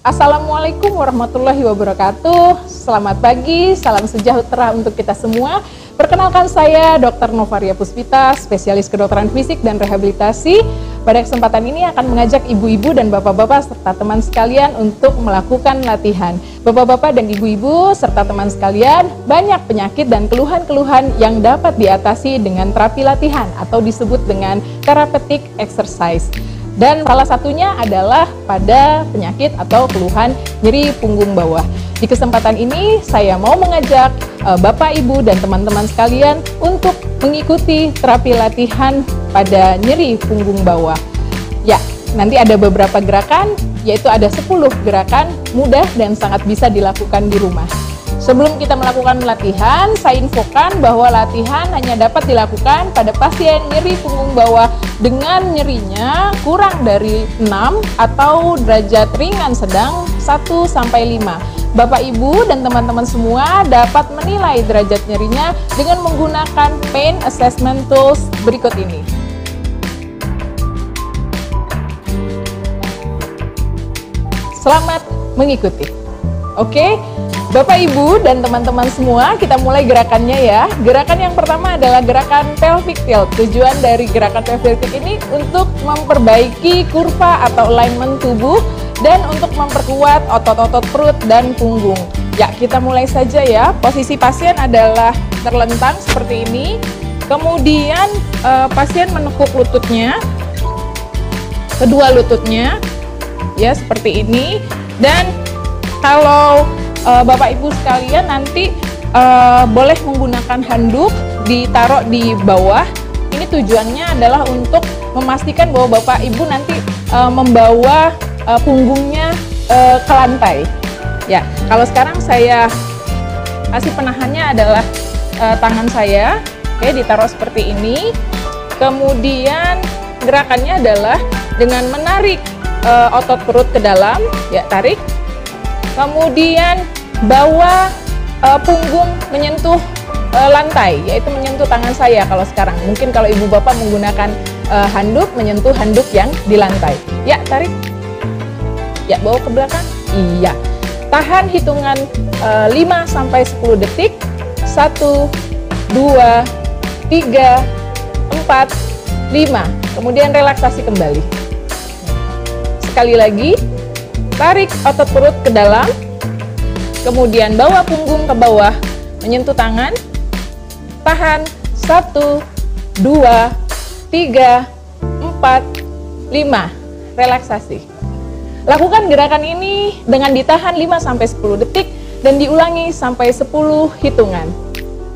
Assalamualaikum warahmatullahi wabarakatuh. Selamat pagi, salam sejahtera untuk kita semua. Perkenalkan saya Dr. Novaria Puspita, spesialis kedokteran fisik dan rehabilitasi. Pada kesempatan ini akan mengajak ibu-ibu dan bapak-bapak serta teman sekalian untuk melakukan latihan. Bapak-bapak dan ibu-ibu serta teman sekalian, banyak penyakit dan keluhan-keluhan yang dapat diatasi dengan terapi latihan atau disebut dengan therapeutic exercise. Dan salah satunya adalah pada penyakit atau keluhan nyeri punggung bawah. Di kesempatan ini saya mau mengajak Bapak, Ibu, dan teman-teman sekalian untuk mengikuti terapi latihan pada nyeri punggung bawah. Ya, nanti ada beberapa gerakan, yaitu ada 10 gerakan mudah dan sangat bisa dilakukan di rumah. Sebelum kita melakukan latihan, saya infokan bahwa latihan hanya dapat dilakukan pada pasien nyeri punggung bawah dengan nyerinya kurang dari 6 atau derajat ringan sedang 1-5. Bapak, Ibu, dan teman-teman semua dapat menilai derajat nyerinya dengan menggunakan pain assessment tools berikut ini. Selamat mengikuti. Oke, Bapak, Ibu, dan teman-teman semua, kita mulai gerakannya ya. Gerakan yang pertama adalah gerakan pelvic tilt. Tujuan dari gerakan pelvic tilt ini untuk memperbaiki kurva atau alignment tubuh dan untuk memperkuat otot-otot perut dan punggung. Ya, kita mulai saja ya. Posisi pasien adalah terlentang seperti ini. Kemudian pasien menekuk lututnya, kedua lututnya, ya seperti ini. Dan kalau Bapak Ibu sekalian nanti boleh menggunakan handuk ditaruh di bawah. Ini tujuannya adalah untuk memastikan bahwa Bapak Ibu nanti membawa punggungnya ke lantai. Ya, kalau sekarang saya kasih penahannya adalah tangan saya. Oke, ditaruh seperti ini. Kemudian gerakannya adalah dengan menarik otot perut ke dalam, ya tarik. Kemudian bawa punggung menyentuh lantai, yaitu menyentuh tangan saya kalau sekarang. Mungkin kalau ibu bapak menggunakan handuk, menyentuh handuk yang di lantai. Ya, tarik. Ya, bawa ke belakang. Iya. Tahan hitungan 5-10 detik. 1, 2, 3, 4, 5. Kemudian relaksasi kembali. Sekali lagi. Tarik otot perut ke dalam, kemudian bawa punggung ke bawah, menyentuh tangan, tahan, 1, 2, 3, 4, 5, relaksasi. Lakukan gerakan ini dengan ditahan 5-10 detik dan diulangi sampai 10 hitungan.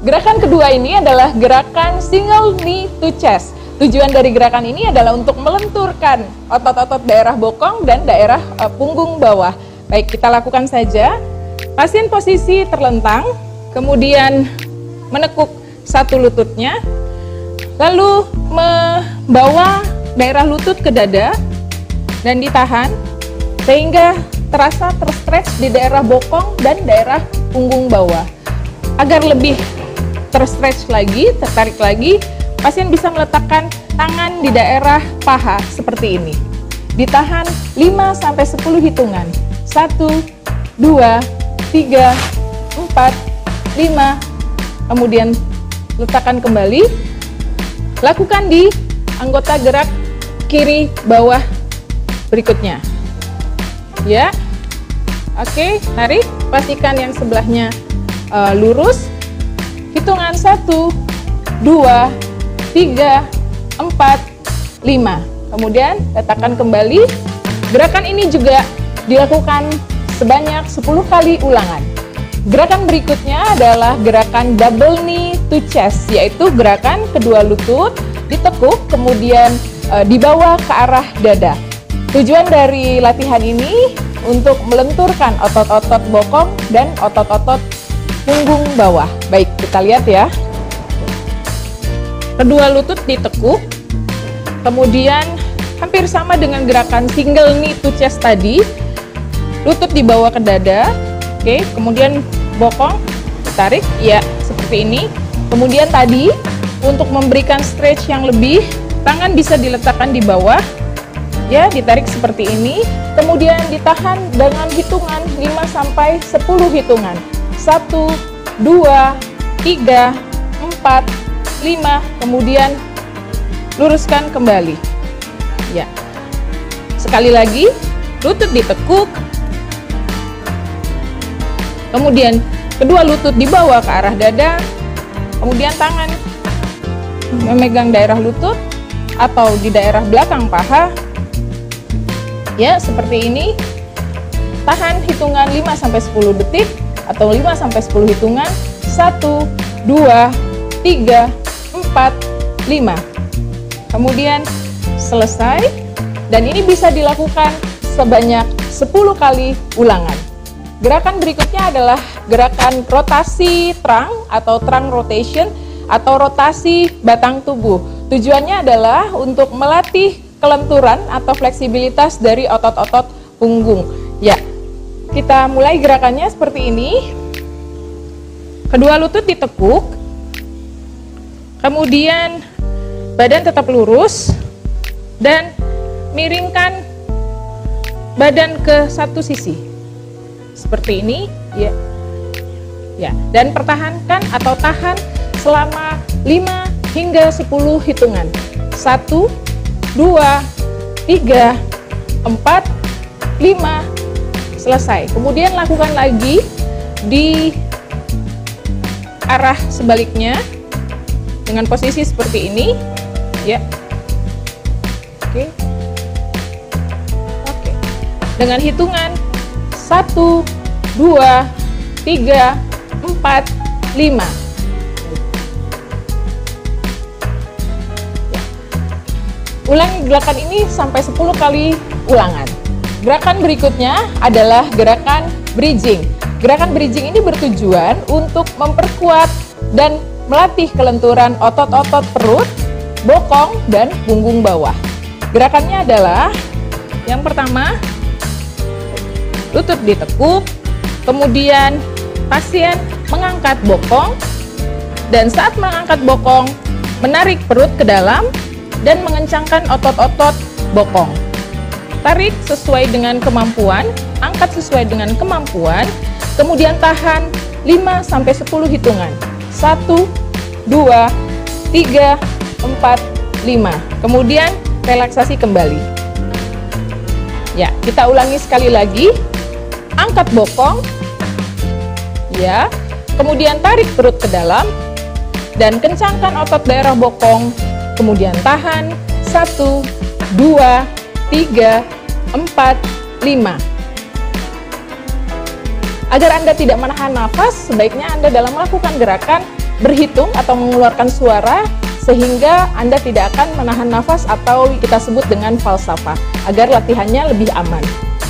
Gerakan kedua ini adalah gerakan single knee to chest. Tujuan dari gerakan ini adalah untuk melenturkan otot-otot daerah bokong dan daerah punggung bawah. Baik, kita lakukan saja. Pasien posisi terlentang, kemudian menekuk satu lututnya, lalu membawa daerah lutut ke dada dan ditahan sehingga terasa terstretch di daerah bokong dan daerah punggung bawah. Agar lebih terstretch lagi, tertarik lagi, pasien bisa meletakkan tangan di daerah paha seperti ini. Ditahan 5-10 hitungan. 1, 2, 3, 4, 5. Kemudian letakkan kembali. Lakukan di anggota gerak kiri bawah berikutnya. Ya. Oke, tarik. Pastikan yang sebelahnya lurus. Hitungan 1, 2, 3, 4, 5. Kemudian letakkan kembali. Gerakan ini juga dilakukan sebanyak 10 kali ulangan. Gerakan berikutnya adalah gerakan double knee to chest, yaitu gerakan kedua lutut ditekuk kemudian dibawa ke arah dada. Tujuan dari latihan ini untuk melenturkan otot-otot bokong dan otot-otot punggung bawah. Baik, kita lihat ya. Kedua lutut ditekuk, kemudian hampir sama dengan gerakan single knee to chest tadi. Lutut dibawa ke dada, oke, kemudian bokong ditarik, ya seperti ini. Kemudian tadi untuk memberikan stretch yang lebih, tangan bisa diletakkan di bawah, Ya, ditarik seperti ini, kemudian ditahan dengan hitungan 5 sampai 10 hitungan. 1, 2, 3, 4, 5, kemudian luruskan kembali. Ya. Sekali lagi, lutut ditekuk. Kemudian kedua lutut dibawa ke arah dada. Kemudian tangan memegang daerah lutut atau di daerah belakang paha. Ya, seperti ini. Tahan hitungan 5 sampai 10 detik atau 5 sampai 10 hitungan. 1, 2, 3, 4, 5. Kemudian selesai, dan ini bisa dilakukan sebanyak 10 kali ulangan. Gerakan berikutnya adalah gerakan rotasi trunk atau trunk rotation atau rotasi batang tubuh. Tujuannya adalah untuk melatih kelenturan atau fleksibilitas dari otot-otot punggung. Ya, kita mulai gerakannya seperti ini. Kedua lutut ditekuk, kemudian badan tetap lurus dan miringkan badan ke satu sisi. Seperti ini, ya. Ya, dan pertahankan atau tahan selama 5 hingga 10 hitungan. 1, 2, 3, 4, 5, selesai. Kemudian lakukan lagi di arah sebaliknya dengan posisi seperti ini, ya. Oke. Oke. Dengan hitungan 1, 2, 3, 4, 5. Ulangi gerakan ini sampai 10 kali ulangan. Gerakan berikutnya adalah gerakan bridging. Gerakan bridging ini bertujuan untuk memperkuat dan melatih kelenturan otot-otot perut, bokong, dan punggung bawah. Gerakannya adalah yang pertama, lutut ditekuk, kemudian pasien mengangkat bokong, dan saat mengangkat bokong, menarik perut ke dalam, dan mengencangkan otot-otot bokong. Tarik sesuai dengan kemampuan, angkat sesuai dengan kemampuan, kemudian tahan 5 sampai 10 hitungan. 1, 2, 3, 4, 5. Kemudian relaksasi kembali. Ya, kita ulangi sekali lagi. Angkat bokong. Ya. Kemudian tarik perut ke dalam dan kencangkan otot daerah bokong. Kemudian tahan 1, 2, 3, 4, 5. Agar Anda tidak menahan nafas, sebaiknya Anda dalam melakukan gerakan berhitung atau mengeluarkan suara sehingga Anda tidak akan menahan nafas atau kita sebut dengan falsafah, agar latihannya lebih aman.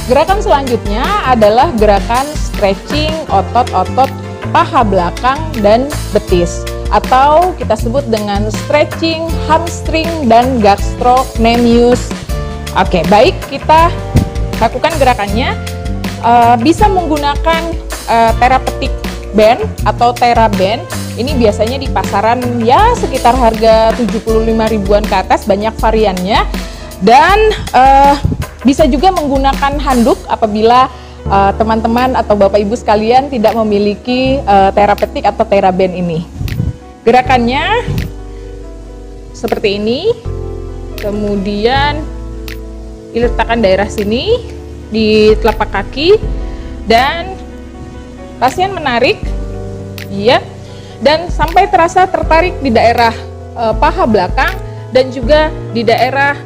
Gerakan selanjutnya adalah gerakan stretching otot-otot paha belakang dan betis, atau kita sebut dengan stretching hamstring dan gastrocnemius. Oke, baik, kita lakukan gerakannya. Bisa menggunakan therapeutic band atau TheraBand. Ini biasanya di pasaran ya sekitar harga 75 ribuan ke atas, banyak variannya. Dan bisa juga menggunakan handuk apabila teman-teman atau Bapak Ibu sekalian tidak memiliki therapeutic atau TheraBand ini. Gerakannya seperti ini, kemudian diletakkan daerah sini di telapak kaki dan pasien menarik, ya, dan sampai terasa tertarik di daerah paha belakang dan juga di daerah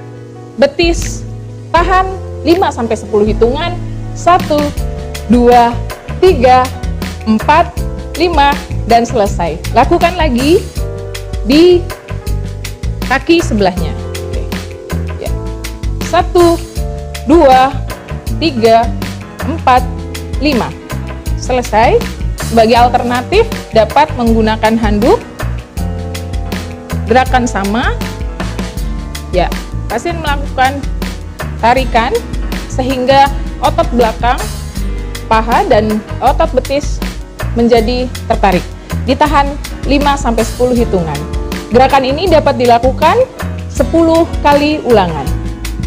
betis. Tahan 5 sampai 10 hitungan. 1, 2, 3, 4, 5 dan selesai. Lakukan lagi di kaki sebelahnya. Oke. Ya. 1, 2, 3, 4, 5. Selesai. Sebagai alternatif dapat menggunakan handuk. Gerakan sama. Ya, pasien melakukan tarikan sehingga otot belakang, paha dan otot betis menjadi tertarik. Ditahan 5 sampai 10 hitungan. Gerakan ini dapat dilakukan 10 kali ulangan.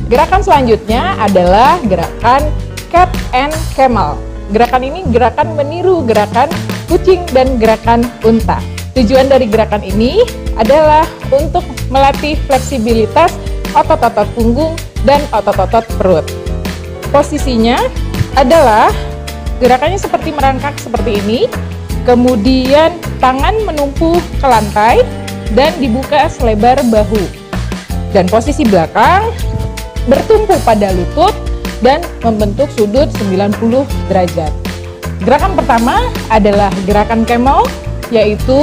Gerakan selanjutnya adalah gerakan cat and camel. Gerakan ini gerakan meniru gerakan kucing dan gerakan unta. Tujuan dari gerakan ini adalah untuk melatih fleksibilitas otot-otot punggung dan otot-otot perut. Posisinya adalah gerakannya seperti merangkak seperti ini, kemudian tangan menumpu ke lantai dan dibuka selebar bahu. Dan posisi belakang bertumpu pada lutut dan membentuk sudut 90 derajat. Gerakan pertama adalah gerakan camel, yaitu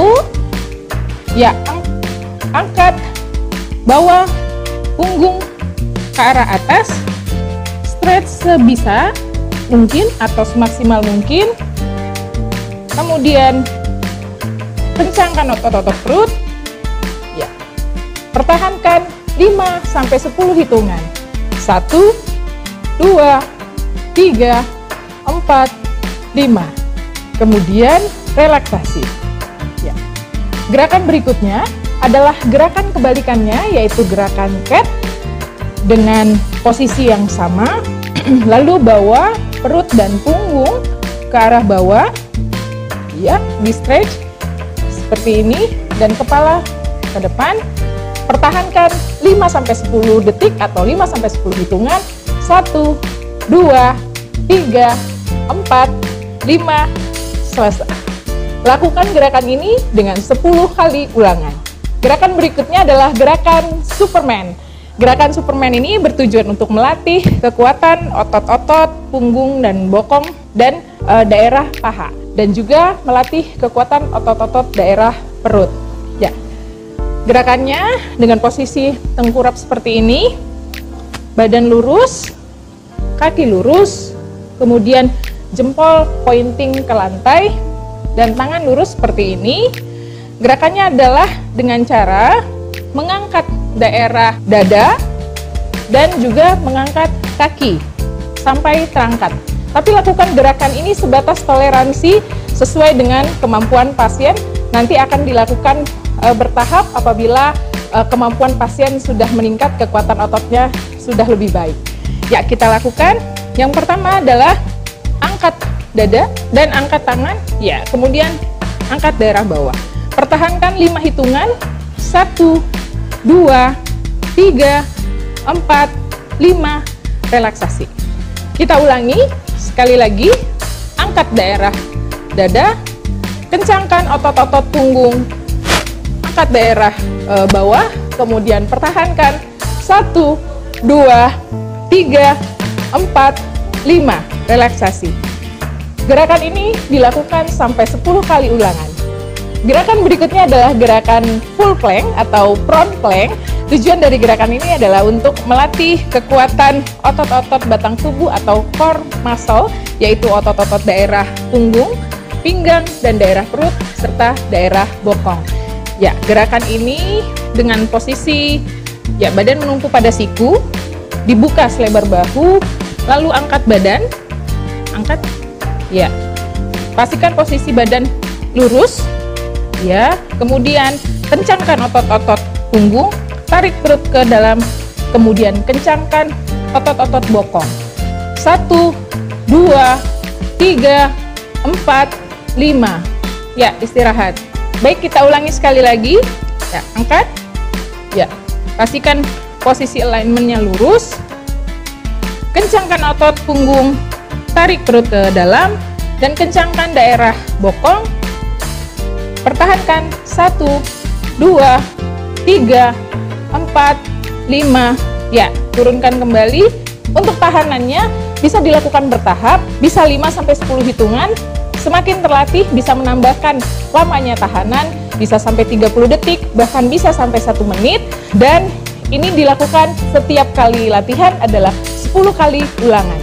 angkat bawah punggung ke arah atas, stretch sebisa mungkin atau semaksimal mungkin, kemudian kencangkan otot-otot perut, pertahankan 5-10 hitungan, 1, 2, 3, 4, 5, kemudian relaksasi. Gerakan berikutnya adalah gerakan kebalikannya, yaitu gerakan cat dengan posisi yang sama, lalu bawa perut dan punggung ke arah bawah, di stretch seperti ini, dan kepala ke depan. Pertahankan 5-10 detik atau 5-10 hitungan, 1, 2, 3, 4, 5, selesai. Lakukan gerakan ini dengan 10 kali ulangan. Gerakan berikutnya adalah gerakan Superman. Gerakan Superman ini bertujuan untuk melatih kekuatan otot-otot punggung dan bokong dan daerah paha, dan juga melatih kekuatan otot-otot daerah perut. Gerakannya dengan posisi tengkurap seperti ini, badan lurus, kaki lurus, kemudian jempol pointing ke lantai, dan tangan lurus seperti ini. Gerakannya adalah dengan cara mengangkat daerah dada dan juga mengangkat kaki sampai terangkat. Tapi lakukan gerakan ini sebatas toleransi sesuai dengan kemampuan pasien. Nanti akan dilakukan bertahap apabila kemampuan pasien sudah meningkat, kekuatan ototnya sudah lebih baik. Kita lakukan. Yang pertama adalah angkat dada dan angkat tangan, kemudian angkat daerah bawah. Pertahankan 5 hitungan, 1, 2, 3, 4, 5, relaksasi. Kita ulangi sekali lagi. Angkat daerah dada, kencangkan otot-otot punggung, angkat daerah bawah, kemudian pertahankan 1, 2, 3, 4, 5, relaksasi. Gerakan ini dilakukan sampai 10 kali ulangan. Gerakan berikutnya adalah gerakan full plank atau front plank. Tujuan dari gerakan ini adalah untuk melatih kekuatan otot-otot batang tubuh atau core muscle, yaitu otot-otot daerah punggung, pinggang, dan daerah perut, serta daerah bokong. Gerakan ini dengan posisi badan menumpu pada siku, dibuka selebar bahu, lalu angkat badan, pastikan posisi badan lurus, kemudian kencangkan otot-otot punggung, tarik perut ke dalam, kemudian kencangkan otot-otot bokong. 1, 2, 3, 4, 5. Istirahat. Baik, kita ulangi sekali lagi. Angkat. Pastikan posisi alignment-nya lurus. Kencangkan otot punggung, tarik perut ke dalam, dan kencangkan daerah bokong. Pertahankan 1, 2, 3, 4, 5. Turunkan kembali. Untuk tahanannya bisa dilakukan bertahap, bisa 5-10 hitungan. Semakin terlatih bisa menambahkan lamanya tahanan, bisa sampai 30 detik, bahkan bisa sampai 1 menit. Dan ini dilakukan setiap kali latihan adalah 10 kali ulangan.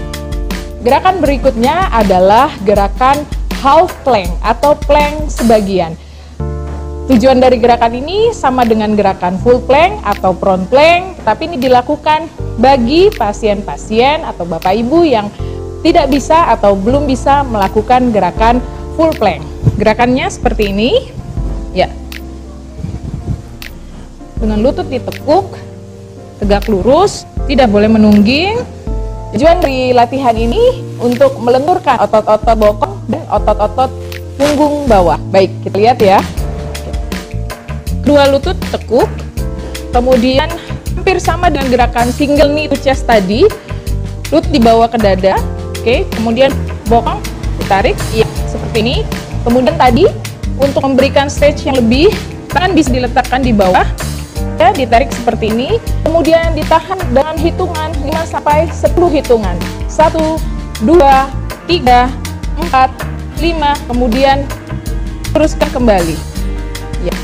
Gerakan berikutnya adalah gerakan half plank atau plank sebagian. Tujuan dari gerakan ini sama dengan gerakan full plank atau front plank, tapi ini dilakukan bagi pasien-pasien atau bapak ibu yang tidak bisa atau belum bisa melakukan gerakan full plank. Gerakannya seperti ini, dengan lutut ditekuk, tegak lurus, tidak boleh menungging. Tujuan dari latihan ini untuk melenturkan otot-otot bokong dan otot-otot punggung bawah. Baik, kita lihat ya. Kedua lutut tekuk, kemudian hampir sama dengan gerakan single knee to chest tadi. Lutut dibawa ke dada, oke. Kemudian bokong ditarik, ya seperti ini. Kemudian tadi untuk memberikan stretch yang lebih, tangan bisa diletakkan di bawah. Ya, ditarik seperti ini, kemudian ditahan dengan hitungan 5 sampai 10 hitungan. 1, 2, 3, 4, 5, kemudian teruskan kembali. Ya.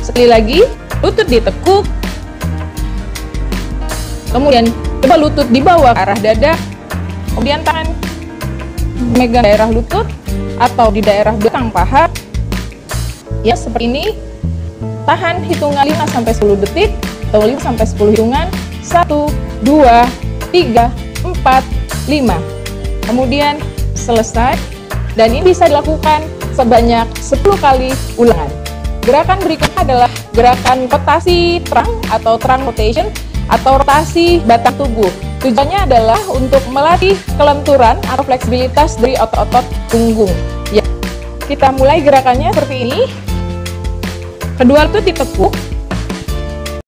Sekali lagi, lutut ditekuk. Kemudian coba lutut dibawa ke arah dada. Kemudian tangan memegang daerah lutut atau di daerah belakang paha. Ya, seperti ini. Tahan hitungan 5-10 detik atau 5-10 hitungan. 1, 2, 3, 4, 5. Kemudian selesai, dan ini bisa dilakukan sebanyak 10 kali ulangan. Gerakan berikutnya adalah gerakan rotasi terang atau trunk rotation atau rotasi batang tubuh. Tujuannya adalah untuk melatih kelenturan atau fleksibilitas dari otot-otot punggung. Ya, kita mulai gerakannya seperti ini. Kedua lutut ditekuk,